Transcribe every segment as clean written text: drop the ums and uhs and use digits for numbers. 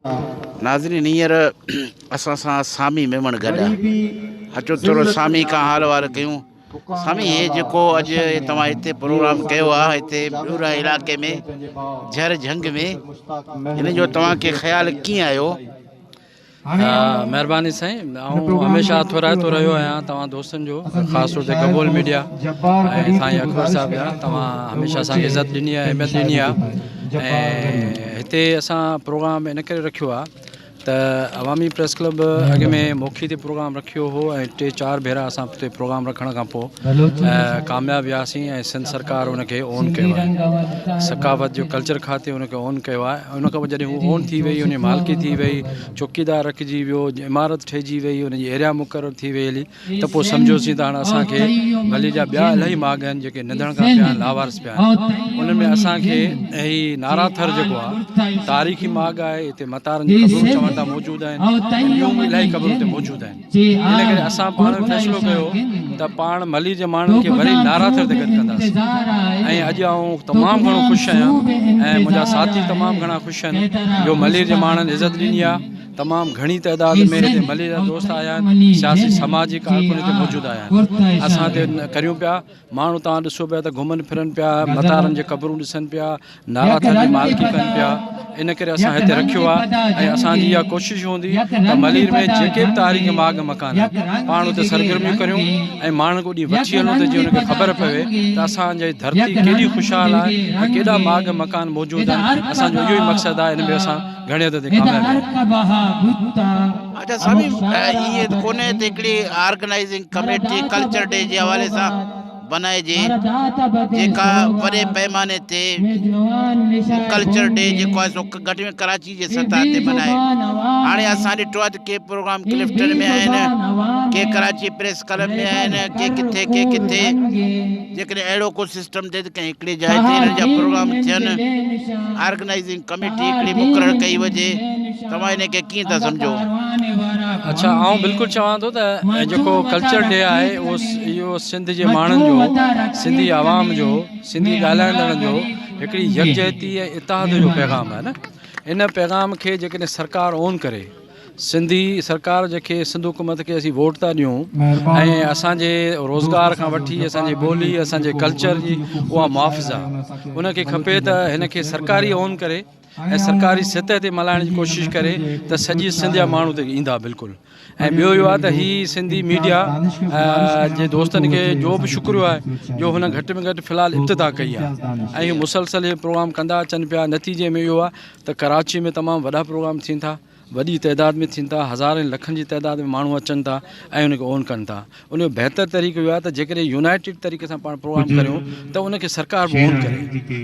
नाज़रीन हींअर असां सां सामी मेमण गॾु आहे। अचो थोरो सामी खां हाल वार कयूं। सामी हे जेको अॼु तव्हां हिते प्रोग्राम कयो आहे हिते ॿियूरा इलाइक़े में झर झंग में, हिन जो तव्हांखे ख़्यालु कीअं आयो? महिरबानी साईं, ऐं हमेशह थोराईंदो रहियो आहियां तव्हां दोस्तनि जो, ख़ासि तौर ते कबूल मीडिया ऐं साईं अकबर साहिब जा। तव्हां हमेशह असांखे इज़त ॾिनी आहे, अहमियत ॾिनी आहे। ऐं हिते असां प्रोग्राम इन करे रखियो आहे त अवामी प्रेस क्लब अॻ में मोखी ते प्रोग्राम रखियो हो ऐं 3-4 भेरा असां हुते प्रोग्राम रखण खां पोइ कामयाबु वियासीं ऐं सिंध सरकार उनखे ओन कयो आहे। सकाफ़त जो कल्चर खाते उनखे ओन कयो आहे। उन खां पोइ जॾहिं हू ओन थी वई, उन मालिकी थी वई, चौकीदार रखिजी वियो, इमारत ठहिजी वई, उनजी एरिया मुक़ररु थी वई हली, त पोइ सम्झोसीं त हाणे असांखे भली जा ॿिया इलाही माग आहिनि जेके नंढण खां पिया आहिनि, लावारस पिया आहिनि। उन में असांखे हीउ नाराथर जेको आहे तारीख़ी माग आहे। हिते मतारनि जी क़बरूं चवनि था मौजूदु आहिनि, ॿियूं बि इलाही क़बरूं हिते मौजूदु आहिनि। इन करे असां पाण फ़ैसिलो कयो त पाण मली जे माण्हुनि खे वरी नाराथर ते गॾु कंदासीं। ऐं अॼु आउं तमामु घणो ख़ुशि आहियां ऐं मुंहिंजा साथी तमामु घणा ख़ुशि आहिनि जो मलीर जे माण्हुनि इज़त ॾिनी आहे। तमामु घणी तइदाद में हिते मलीर जा दोस्त आया आहिनि, सियासी समाजी कारकुन हिते मौजूदु आया आहिनि। असां हिते करियूं पिया, माण्हू तव्हां ॾिसो पिया त घुमनि फिरनि पिया, मतारनि जे क़बरूं ॾिसनि पिया, नाराथर जी मालिकी कनि पिया। इन करे असां हिते रखियो आहे ऐं असांजी इहा कोशिशि हूंदी त मलीर में जेके बि तारीख़ माग मकान आहिनि पाण हुते सरगर्मियूं करियूं ऐं माण्हुनि ॾींहुं वठी हलूं त जीअं हुनखे ख़बर पवे त असांजी धरती केॾी ख़ुशहाल आहे ऐं केॾा माग मकान मौजूदु आहिनि। असांजो इहो ई मक़सदु आहे, हिन में असां घणे हद ते कामयाबु आहियूं। अच्छा सामी, इहे कोन्हे त हिकिड़ी ऑर्गेनाइज़िंग कमेटी कल्चर डे जे हवाले सां बनाइजे जेका वॾे पैमाने ते कल्चर डे जेको आहे सो घटि में कराची जे सतह ते मनाए। हाणे असां ॾिठो आहे त के प्रोग्राम क्लिफ्टन में आहिनि, के कराची प्रेस क्लब में आहिनि, के किथे के किथे। जेकॾहिं अहिड़ो को सिस्टम थिए त कंहिं हिकिड़ी जाइ ते हिननि जा प्रोग्राम थियनि, ऑर्गेनाइज़िंग कमेटी हिकिड़ी मुक़ररु कई वञे, तव्हां हिनखे कीअं था सम्झो? अच्छा, आउं बिल्कुलु चवां थो त जेको कल्चर डे आहे उहो इहो सिंध जे माण्हुनि जो, सिंधी आवाम जो, सिंधी ॻाल्हाईंदड़नि जो हिकिड़ी यकजहती ऐं इतिहाद जो पैगाम आहे न। इन पैगाम खे जेकॾहिं सरकार ओन करे, सिंधी सरकार जेके सिंध हुकूमत खे असीं वोट था ॾियूं ऐं असांजे रोज़गार खां वठी असांजी ॿोली, असांजे कल्चर जी उहा मुआफ़िज़ आहे, उनखे खपे त हिनखे सरकारी ओन करे ऐं सरकारी सतह ते मल्हाइण जी कोशिशि करे त सॼी सिंध जा माण्हू ते ईंदा बिल्कुलु। ऐं ॿियो इहो आहे त हीअ सिंधी मीडिया जे दोस्तनि खे जो बि शुक्रियो आहे जो हुन घटि में घटि फ़िलहालु इब्तिदा कई आहे ऐं इहो मुसलसल प्रोग्राम कंदा अचनि पिया। नतीजे में इहो आहे त कराची में तमामु वॾा प्रोग्राम थियनि था, वॾी तइदाद में थियनि था, हज़ारनि लखनि जी तइदाद में माण्हू अचनि था ऐं उनखे ओन कनि था। उनजो बहितर तरीक़ो इहो आहे त जेकॾहिं यूनाइटेड तरीक़े सां पाण प्रोग्राम करियूं त उनखे सरकार बि ओन करे,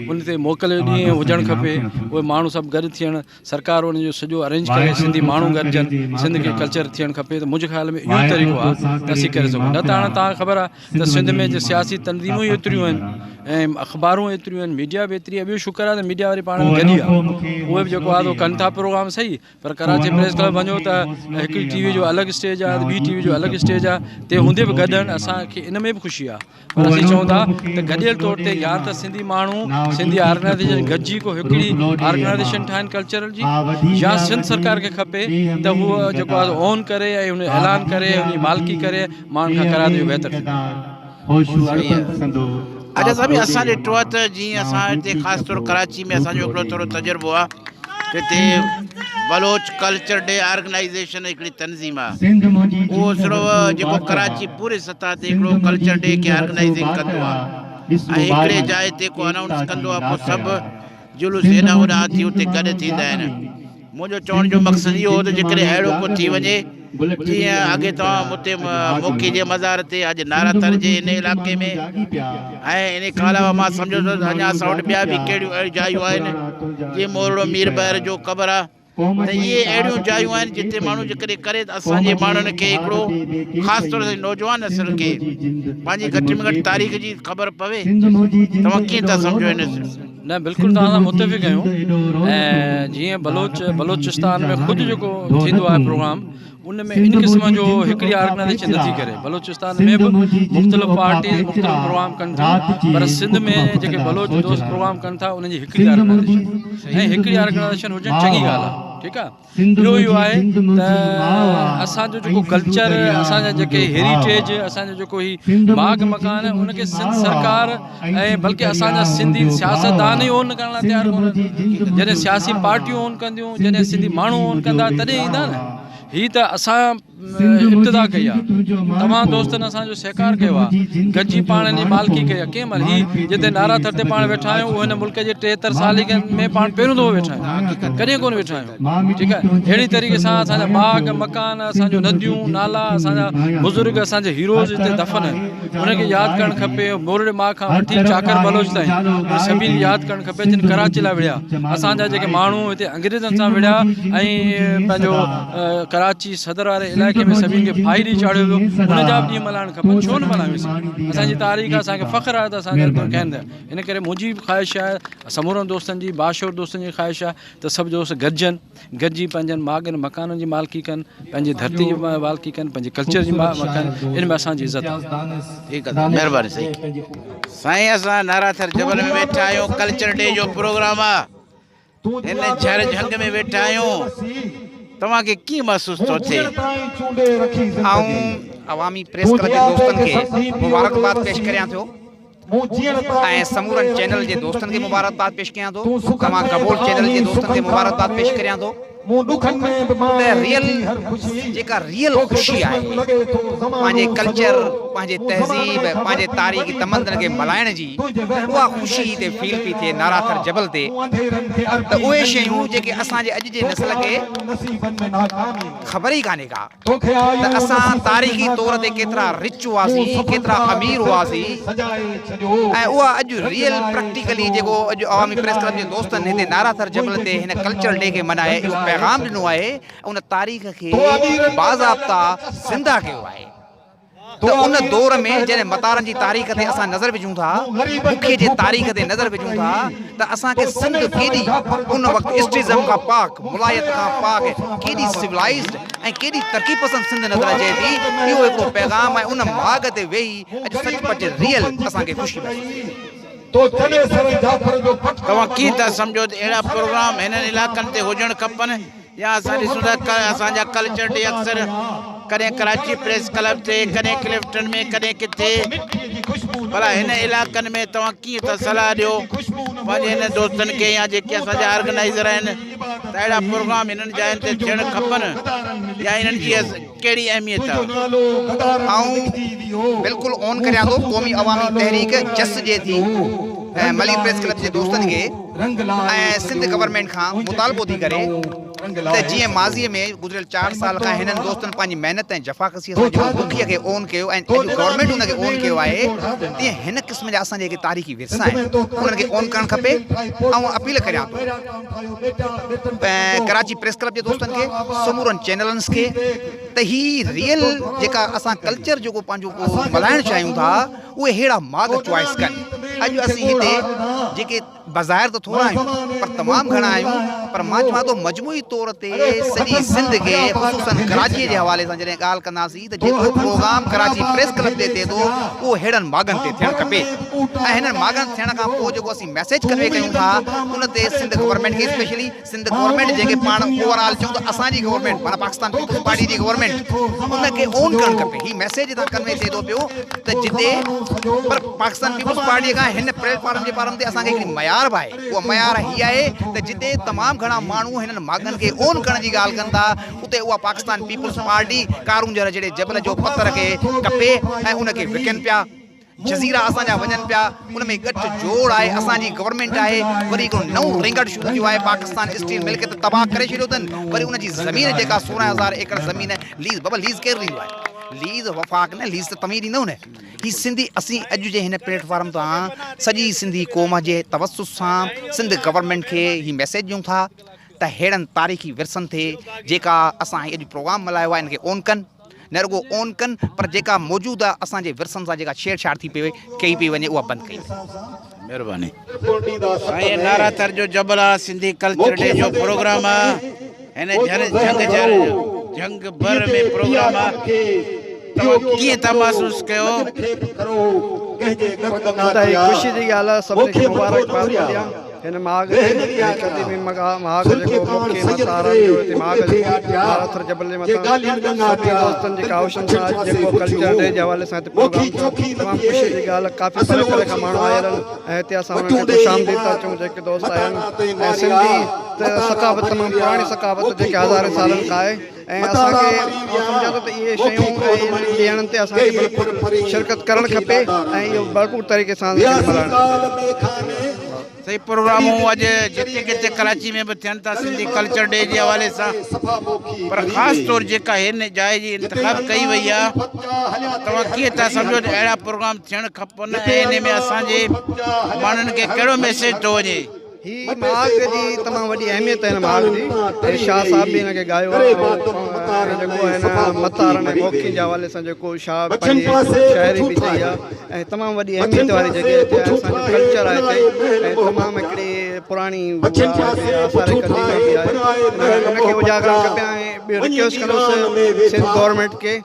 उन ते मोकल ॾींहं हुजणु खपे, उहे माण्हू सभु गॾु थियणु, सरकार उनजो सॼो अरेंज करे, सिंधी माण्हू गॾिजनि, सिंध खे कल्चर थियणु खपे। त मुंहिंजे ख़्याल में इहो ई तरीक़ो आहे त असीं करे सघूं। न त हाणे तव्हांखे ख़बर आहे त सिंध में जे सियासी तंज़ीमूं ई एतिरियूं आहिनि ऐं अख़बारूं एतिरियूं आहिनि, मीडिया बि एतिरी आहे। ॿियो शुक्र आहे त मीडिया वारी पाण में गॾी आहे, उहे बि जेको आहे उहो कनि था प्रोग्राम सही, पर कराची प्रेस क्लब वञो त हिकिड़ी टीवी जो अलॻि स्टेज आहे, ॿी टीवी जो अलॻि स्टेज आहे, ते हूंदे बि गॾु आहिनि। असांखे इन में बि ख़ुशी आहे, पर असीं चऊं था त गॾियल तौर ते या त सिंधी माण्हू, सिंधी ऑर्गेनाइज़ेशन गॾिजी को हिकिड़ी ऑर्गेनाइज़ेशन ठाहिनि कल्चरल जी, या सिंध सरकार खे खपे त उहो जेको आहे ओन करे ऐं उन ऐलान करे, उन मालिकी करे माण्हुनि खां कराए त बहितर थींदो। अच्छा साहब, असां ॾिठो आहे त जीअं असां हिते ख़ासि तौरु कराची में असांजो हिकिड़ो थोरो तजुर्बो आहे, हिते बलोच कल्चर डे ऑर्गेनाइज़ेशन हिकिड़ी तंज़ीम आहे, उहो सिर्फ़ु जेको कराची पूरे सतह ते हिकिड़ो कल्चर डे खे ऑर्गेनाइज़िंग कंदो आहे ऐं हिकिड़े जाइ ते को अनाउंस कंदो आहे, पोइ सभु जुलूस हेॾां होॾां थी हुते गॾु थींदा आहिनि। मुंहिंजो चवण जो मक़सदु इहो हो त जेकॾहिं अहिड़ो को थी वञे, जीअं अॻे तव्हां हुते मोखी जे मज़ार ते अॼु नाराथर जे इन इलाइक़े में, ऐं इन खां अलावा मां सम्झो त अञा असां वटि ॿिया बि कहिड़ियूं अहिड़ियूं जायूं आहिनि जीअं मोरड़ो मीर बहर जो क़बर आहे, त इहे अहिड़ियूं जायूं आहिनि जिते माण्हू जेकॾहिं करे त असांजे माण्हुनि खे हिकिड़ो ख़ासि तौर ते नौजवान नस्ल खे पंहिंजी घटि में घटि तारीख़ जी ख़बर पवे। तव्हां कीअं था सम्झो हिन? न, बिल्कुलु तव्हां सां मुतफ़िक़ आहियूं। ऐं जीअं बलोचिस्तान में ख़ुदि जेको थींदो आहे प्रोग्राम, उन में इन क़िस्म जो हिकिड़ी ऑर्गेनाइज़ेशन नथी करे। बलोचिस्तान में बि मुख़्तलिफ़ पार्टीज़ मुख़्तलिफ़ प्रोग्राम कनि था, पर सिंध में जेके बलोच दोस्त प्रोग्राम कनि था उन्हनि जी हिकिड़ी ऑर्गेनाइज़ेशन ऐं हिकिड़ी ऑर्गेनाइज़ेशन हुजणु चङी ॻाल्हि आहे। ठीकु आहे ॿियो इहो आहे त असांजो जेको कल्चर असांजा जेके हेरिटेज असांजो जेको ही बाग मकान आहे उनखे सिंध सरकार ऐं बल्कि असांजा सिंधी सियासतदान ई ओन करण लाइ तयारु कोन्हनि जॾहिं सियासी पार्टियूं ओन कंदियूं जॾहिं सिंधी माण्हू ओन कंदा तॾहिं ईंदा न हीअ त असां इब्तिदा कई आहे तमामु दोस्तनि असांजो सहकार कयो आहे गॾिजी पाण जी मालिकी कई आहे कंहिं महिल हीअ जिते नारा थर ते पाण वेठा आहियूं उहो हिन मुल्क जे 73 सालनि में पाण पहिरियों दफ़ो वेठा आहियूं कॾहिं कोन वेठा आहियूं ठीकु आहे अहिड़ी तरीक़े सां असांजा बाग मकान असांजो नदियूं नाला असांजा बुज़ुर्ग असांजे हीरोज़ हिते दफ़न आहिनि उनखे यादि करणु खपे मोरड़े मां खां वठी चाकर बलोच ताईं सभिनी यादि करणु खपे जिन कराची लाइ विढ़िया असांजा जेके माण्हू हिते अंग्रेज़नि सां विढ़िया ऐं पंहिंजो कराची सदर वारे इलाइक़े में सभिनी खे फाई ॾेई चाढ़ियो वियो हुनजा बि ॾींहं मल्हाइणु खपनि छो न मल्हायूं असांजी तारीख़ असांखे फ़ख़्रु आहे त असांखे कहंदा इन करे मुंहिंजी बि ख़्वाहिश आहे समूरनि दोस्तनि जी बाशोर दोस्तनि जी ख़्वाहिश आहे त सभु दोस्त गॾिजी पंहिंजनि मागनि मकाननि जी मालिकी कनि पंहिंजी धरती जी मालिकी कनि पंहिंजे कल्चर जी कनि इन में असांजी इज़त आहे ठीकु आहे महिरबानी साईं साईं असां नाराथर जबल में वेठा आहियूं कल्चर डे जो प्रोग्राम आहे हिन झर झंग में वेठा आहियूं तव्हांखे कीअं महसूसु थो थिए अवामी प्रेस क्लब जे दोस्तनि खे मुबारकबाद पेश करियां थो ऐं समूरनि चैनल जे दोस्तनि खे मुबारकबाद पेश कयां थो तव्हां कबोल चैनल जे दोस्तनि खे मुबारकबाद पेश करियां थो जेका रियल ख़ुशी आहे पंहिंजे कल्चर पंहिंजे तहज़ीब पंहिंजे तारीख़ी तमंदन खे मल्हाइण जी उहा ख़ुशी हिते फील पई थिए नाराथर जबल ते त उहे शयूं जेके असांजे अॼु जे नस्ल खे ख़बर ई कान्हे का त असां तारीख़ी तौर ते केतिरा रिच हुआसीं केतिरा अमीर हुआसीं ऐं उहा अॼु रियल प्रैक्टिकली जेको अॼु अवामी प्रेस क्लब जे दोस्तनि हिते नाराथर जबल ते हिन कल्चर डे खे मल्हाए इहो पैगाम ॾिनो आहे उन तारीख़ खे बाज़ाब्ता ज़िंदा कयो आहे त उन दौर में जॾहिं मतारनि जी तारीख़ ते असां नज़र विझूं था मुखे जे तारीख़ ते नज़र विझूं था त असांखे सिंध केॾी उन वक़्तु इस्टिज़म खां पाक मुलायत खां पाक केॾी सिविलाइज़्ड ऐं केॾी तरक़ी पसंदि सिंध नज़र अचे थी इहो हिकिड़ो पैगाम आहे उन माग ते वेही अॼु सचपच रियल असांखे ख़ुशी तव्हां कीअं था सम्झो त अहिड़ा प्रोग्राम हिननि इलाइक़नि ते हुजणु खपनि या असां ॾिसूं था असांजा कल्चर डे अक्सर कॾहिं कराची प्रेस क्लब ते कॾहिं क्लिफ्टन में कॾहिं किथे भला हिन इलाइक़नि में तव्हां कीअं था सलाह ॾियो पंहिंजे हिन दोस्तनि खे या जेके असांजा ऑर्गेनाइज़र आहिनि त अहिड़ा प्रोग्राम हिननि जायुनि ते थियणु खपनि या हिननि जी कहिड़ी अहमियत आहे बिल्कुलु ऑन करियां थो क़ौमी अवामी तहरीक जस जे थी मली प्रेस क्लब जे दोस्तनि खे ऐं सिंध गवर्नमेंट खां मुतालबो थी करे त जीअं माज़ीअ में गुज़िरियल 4 साल खां हिननि दोस्तनि पंहिंजी महिनत ऐं जफ़ाकशी सां जेको मुखीअ खे ओन कयो ऐं अॼु गवर्नमेंट हुनखे ओन कयो आहे तीअं हिन क़िस्म जा असांजे जेके तारीख़ी विरसा आहिनि उन्हनि खे ओन करणु खपे ऐं अपील करियां थो कराची प्रेस क्लब जे दोस्तनि खे समूरनि चैनलनि खे त हीअ रियल जेका असां कल्चर जेको पंहिंजो मल्हाइणु चाहियूं था उहे अहिड़ा माग चॉइस कनि अॼु असीं हिते जेके बाज़ारि त थोरा आहियूं पर तमामु घणा आहियूं पर मां चवां थो मजमूई तौर ते सॼी सिंध खे ख़ुसूसन कराचीअ जे हवाले सां जॾहिं ॻाल्हि कंदासीं त जेको प्रोग्राम कराची प्रेस क्लब ते थिए थो उहो अहिड़नि मागनि ते थियणु खपे ऐं हिननि मागनि थियण खां पोइ जेको असीं मैसेज कन्वे कयूं था उन ते सिंध गवर्नमेंट खे स्पेशली सिंध गवर्नमेंट जेके पाण ओवरऑल चऊं त असांजी गवर्नमेंट माना पाकिस्तान पीपल्स पार्टी जी गवर्नमेंट उनखे ओन करणु खपे हीउ मैसेज हितां कन्वे थिए थो पियो त जिते पर पाकिस्तान पीपल्स पार्टीअ खां हिन प्लेटफॉर्म जे बारे में असांखे हिकिड़ी मयार बि आहे उहा मयार हीअ आहे त जिते तमामु घणा माण्हू हिननि मागनि खे ओन करण जी ॻाल्हि कनि था उते उहा पाकिस्तान पीपल्स पार्टी कारूंजर जहिड़े जबल जो पथर खे कपे ऐं उनखे विकिन पिया जज़ीरा असांजा वञनि पिया उन में गठु जोड़ आहे असांजी गवर्नमेंट आहे वरी हिकिड़ो नओं रिंगड़ शुरू थियो आहे पाकिस्तान स्टील मिल खे त तबाह करे छॾियो अथनि वरी उनजी ज़मीन जेका 16,000 एकड़ ज़मीन लीज़ बाबा लीज़ केरु ॾींदो आहे लीज़ वफ़ाक़ न लीज़ त तव्हीं ॾींदव न हीअ सिंधी असीं अॼु जे हिन प्लेटफॉर्म तां सॼी सिंधी क़ौम जे तवसुस सां सिंध गवर्नमेंट खे हीअ मैसेज ॾियूं था त अहिड़नि तारीख़ी विरसनि ते जेका असां अॼु प्रोग्राम मल्हायो आहे इनखे ओन कनि न रुगो ओन कनि पर जेका मौजूदा असांजे विरसनि सां जेका छेड़छाड़ थी कई पई वञे उहा बंदि कई महिरबानी साईं नाराथर जो जबल आहे सिंधी कल्चर डे जो प्रोग्राम आहे हिन जंग भर में प्रोग्राम आहे तव्हां कीअं था महसूसु कयो ख़ुशी जी ॻाल्हि आहे सभिनी खे मुबारकबाद ॾियां हिन महाग कदीमी महाग जेको मुख्य मतारनि जो हिते महाग नाराथर जबल जे मथां सभी दोस्तनि जी काउशन सां जेको कल्चर डे जे हवाले सां हिते प्रोग्राम तमामु ख़ुशी जी ॻाल्हि काफ़ी परे परे खां माण्हू आयल आहिनि ऐं हिते असां उन्हनि खे ख़ुशि आमदीद था चऊं जेके दोस्त आया आहिनि ऐं सिंधी सकाफ़त तमामु पुराणी सकाफ़त जेके हज़ारे सालनि खां आहे ऐं असांखे सम्झा थो त इहे शयूं ऐं ॾियणनि ते असांखे बिल्कुलु शिरकत करणु खपे ऐं इहो भरपूर तरीक़े सां मल्हाइणु सही प्रोग्रामूं अॼु जिते किथे कराची में बि थियनि था सिंधी कल्चर डे जे हवाले सां पर ख़ासि तौरु जेका हिन जाइ जी इंतिख़ाब कई वई आहे तव्हां कीअं था सम्झो त अहिड़ा प्रोग्राम थियणु खपनि ऐं इन में असांजे माण्हुनि खे कहिड़ो मैसेज थो वञे ही महाग जी तमामु वॾी अहमियत आहे हिन महाग जी शाह साहिब बि हिनखे ॻायो आहे जेको हिन मतारनि ऐं मोखी जे हवाले सां जेको शाह पंहिंजी शाइरी बि चई आहे ऐं तमामु वॾी अहमियत वारी जॻह हिते असांजो कल्चर आहे हिते ऐं तमामु हिकिड़ी पुराणी आसार कदीमा बि आहे हुनखे उजागर खपे ऐं ॿियो रिक्वेस्ट कंदुसि सिंध गवर्नमेंट खे त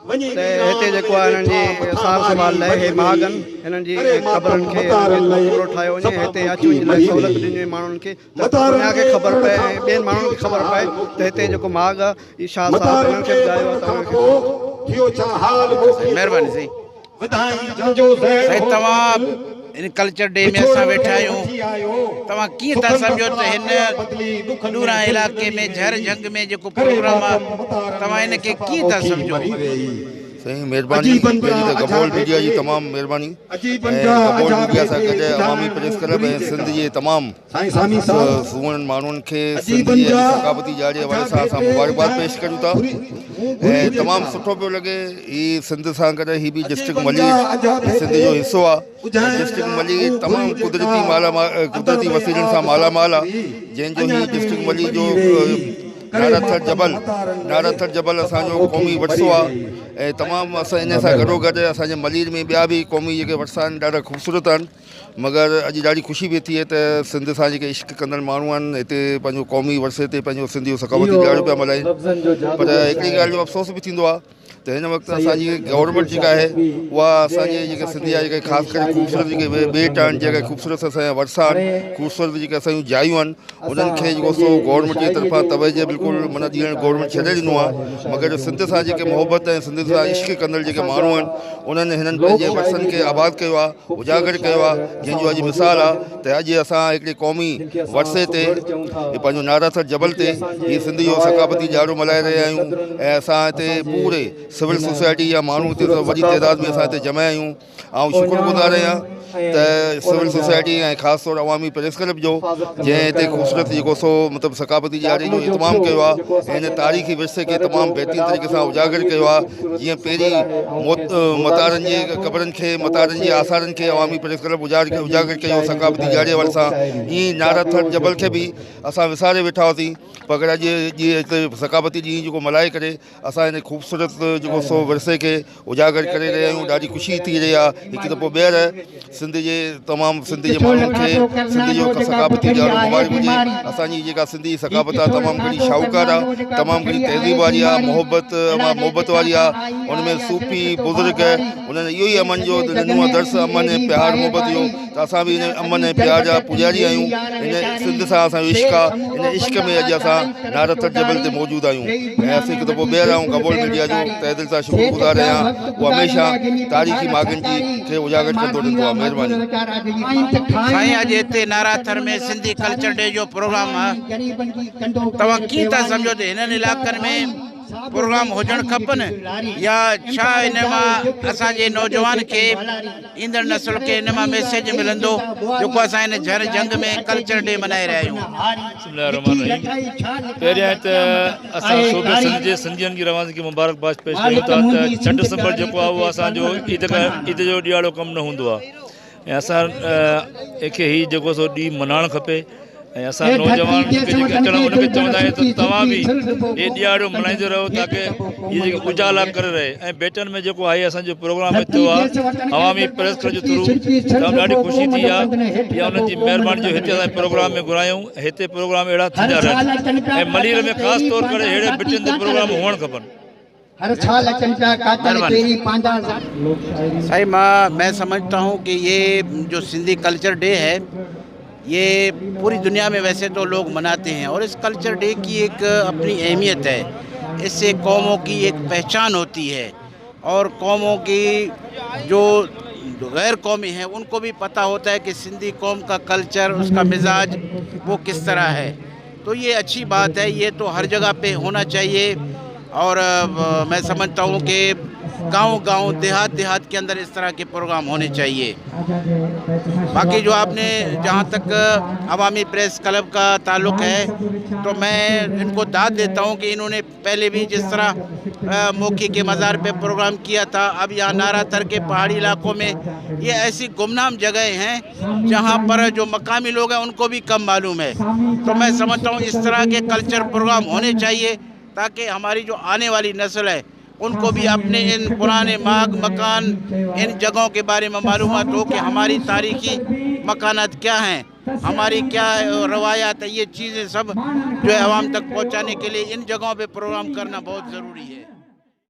हिते जेको आहे हिननि जी सार संभाल लाइ हे महागनि हिननि जी ख़बरनि खे पूरो ठाहियो वञे हिते अचु वञ लाइ सहूलियत ॾिनी माण्हुनि खे त दुनिया खे ख़बर पए ऐं ॿियनि माण्हुनि खे ख़बर पए त हिते जेको महाग आहे शाह साहिब हिननि खे ॿुधायो आहे महिरबानी साईं तव्हां इन कल्चर डे में असां वेठा आहियूं तव्हां कीअं था सम्झो त हिन ॾूरा इलाइक़े में झर झंग में जेको प्रोग्राम आहे तव्हां इनखे कीअं था सम्झो सही महिरबानी गबोल मीडिया जी तमामु महिरबानी गबोल मीडिया सां गॾु अवामी प्रेस क्लब ऐं सिंध जे तमामु सुहिणनि माण्हुनि खे सिंध जी सकाफ़ती जाड़ जे हवाले सां असां मुबारकबाद पेश कयूं था ऐं तमामु सुठो पियो लॻे हीअ सिंध सां गॾु हीअ बि डिस्ट्रिक्ट मलीर सिंध जो हिसो आहे डिस्ट्रिक्ट मलीर तमामु कुदरती वसीलनि सां मालामाल आहे जंहिंजो हीअ डिस्ट्रिक्ट मलीर जो नाराथर जबल असांजो क़ौमी वरसो आहे ऐं तमामु असां इन सां गॾोगॾु असांजे मलीर में ॿिया बि क़ौमी जेके वरसा आहिनि ॾाढा ख़ूबसूरत आहिनि मगर अॼु ॾाढी ख़ुशी बि थी आहे त सिंध सां जेके इश्क कंदड़ माण्हू आहिनि हिते पंहिंजो क़ौमी वरसे ते पंहिंजो सिंधी सकाफ़ती ॾियारो पिया मल्हाइनि पर हिकिड़ी ॻाल्हि जो अफ़सोस बि थींदो आहे त हिन वक़्तु असांजी गवर्नमेंट जेका आहे उहा असांजे जेके सिंधी आहे जेके ख़ासि करे ख़ूबसूरत जेके ॿेट आहिनि जेके ख़ूबसूरत असांजा वरसा आहिनि ख़ूबसूरत जेके असांजूं जायूं आहिनि उन्हनि खे जेको सो गवर्नमेंट जी तरफ़ां तवजो बिल्कुलु माना ॾियणु गवर्नमेंट छॾे ॾिनो आहे मगर सिंध सां जेके मोहबत ऐं सिंध सां इश्क कंदड़ जेके माण्हू आहिनि उन्हनि हिननि पंहिंजे वरसनि खे आबाद कयो आहे उजागर कयो आहे जंहिंजो अॼु मिसाल आहे त अॼु असां हिकिड़े क़ौमी वरसे ते पंहिंजो नाराथर जबल ते हीअ सिंध जो सकाफ़ती ॾियारो मल्हाए रहिया आहियूं ऐं असां हिते पूरे सिविल सोसाइटी या माण्हू हिते वॾी तइदाद में असां हिते जमा आहियूं ऐं शुक्रगुज़ार आहियां त सिविल सोसाइटी ऐं ख़ासि तौरु अवामी प्रेस क्लब जो जंहिं हिते ख़ूबसूरत जेको सो मतिलबु सकाफ़ती ॾियारे जो इतमामु कयो आहे ऐं हिन तारीख़ी विरसे खे तमामु बहितरीन तरीक़े सां उजागर कयो आहे जीअं पहिरीं मतारनि जे क़बरनि खे मतारनि जे आसारनि खे अवामी प्रेस क्लब उजागर कयो सकाफ़ती ॾियारे वारे सां ईअं नाराथर जबल खे बि असां विसारे वेठा हुआसीं पर अॼु जीअं हिते सकाफ़ती ॾींहुं जेको मल्हाए करे असां हिन ख़ूबसूरत जेको सो विरसे खे उजागर करे रहिया आहियूं ॾाढी ख़ुशी थी रही आहे हिकु दफ़ो ॿीहर सिंध जे तमामु सिंध जे माण्हुनि खे सिंध जो सकाफ़ती ॾियारो मुबारक हुजे असांजी जेका सिंधी सकाफ़त आहे तमामु घणी शाहूकार आहे तमामु घणी तहज़ीब वारी आहे मोहबत वारी आहे उनमें सूफ़ी बुज़ुर्ग उन्हनि इहो ई अमन जो ॾिनो दर्स अमन ऐं प्यार मोहबत जो त असां बि हिन अमन ऐं प्यार जा पुजारी आहियूं हिन सिंध सां असांजो इश्क आहे हिन इश्क में अॼु असां नाराथर जबल ते मौजूदु आहियूं ऐं असीं हिकु दफ़ो ॿीहर आहियूं गबोल मीडिया जो तहे दिलि सां शुक्रगुज़ार आहियां उहो हमेशह तारीख़ी मागनि जी खे उजागर कंदो रहंदो आहे महिरबानी साईं अॼु हिते नाराथर में सिंधी कल्चर डे जो प्रोग्राम आहे तव्हां कीअं था सम्झो त हिननि इलाइक़नि में प्रोग्राम हुजणु खपनि या छा हिन मां असांजे नौजवान खे ईंदड़ नस्ल खे हिन मां मैसेज मिलंदो जेको असां हिन झर जंग में कल्चर डे मल्हाए रहिया आहियूं पहिरियां त असां सूबे सिंध जे सिंधियुनि जी रवानगी खे मुबारकबाद पेश कयूं था त 6 डिसंबर जेको आहे उहो असांजो ईद जो ॾियारो कमु न हूंदो आहे ऐं असां खे हीउ जेको सो ॾींहुं मल्हाइणु खपे ऐं असां नौजवान खे जेके अचण उनखे चवंदा आहियूं त तव्हां बि हे ॾियारो मल्हाईंदो रहो ताकी इहे जेके उजाला करे रहे ऐं बेटनि में जेको आहे असांजो प्रोग्राम थियो आहे अवामी प्रेस क्लब जे थ्रू तमामु ॾाढी ख़ुशी थी आहे इहा उन्हनि जी महिरबानी जो हिते असां प्रोग्राम में घुरायूं हिते प्रोग्राम अहिड़ा थींदा रहनि ऐं मलीर में ख़ासि तौर करे अहिड़े बिटियुनि ते प्रोग्राम हुअणु खपनि साईं मैं समझता हूँ कि ये जो सिंधी कल्चर डे है ये पूरी दुनिया में वैसे तो लोग मनाते हैं और इस कल्चर डे की एक अपनी अहमियत है। इससे कौमों की एक पहचान होती है और कौमों की जो गैर कौमी हैं उनको भी पता होता है कि सिंधी कौम का कल्चर, उसका मिजाज वो किस तरह है। तो ये अच्छी बात है, ये तो हर जगह पे होना चाहिए। और मैं समझता हूँ कि गांव-गांव, देहात के अंदर इस तरह के प्रोग्राम होने चाहिए। बाकी जो आपने जहाँ तक अवामी प्रेस क्लब का ताल्लुक़ है, तो मैं इनको दाद देता हूँ कि इन्होंने पहले भी जिस तरह मोकी के मज़ार पे प्रोग्राम किया था, अब यहाँ नारातर के पहाड़ी इलाकों में ये ऐसी गुमनाम जगह हैं जहाँ पर जो मकामी लोग हैं उनको भी कम मालूम है। तो मैं समझता हूँ इस तरह के कल्चर प्रोग्राम होने चाहिए ताकि हमारी जो आने वाली नस्ल है उनको भी अपने इन पुराने मकान, इन जगहों के बारे में मालूमात हो कि हमारी तारीखी मकानात क्या हैं, हमारी क्या रवायात है। ये चीज़ें सब जो है आवाम तक पहुंचाने के लिए इन जगहों पे प्रोग्राम करना बहुत ज़रूरी है।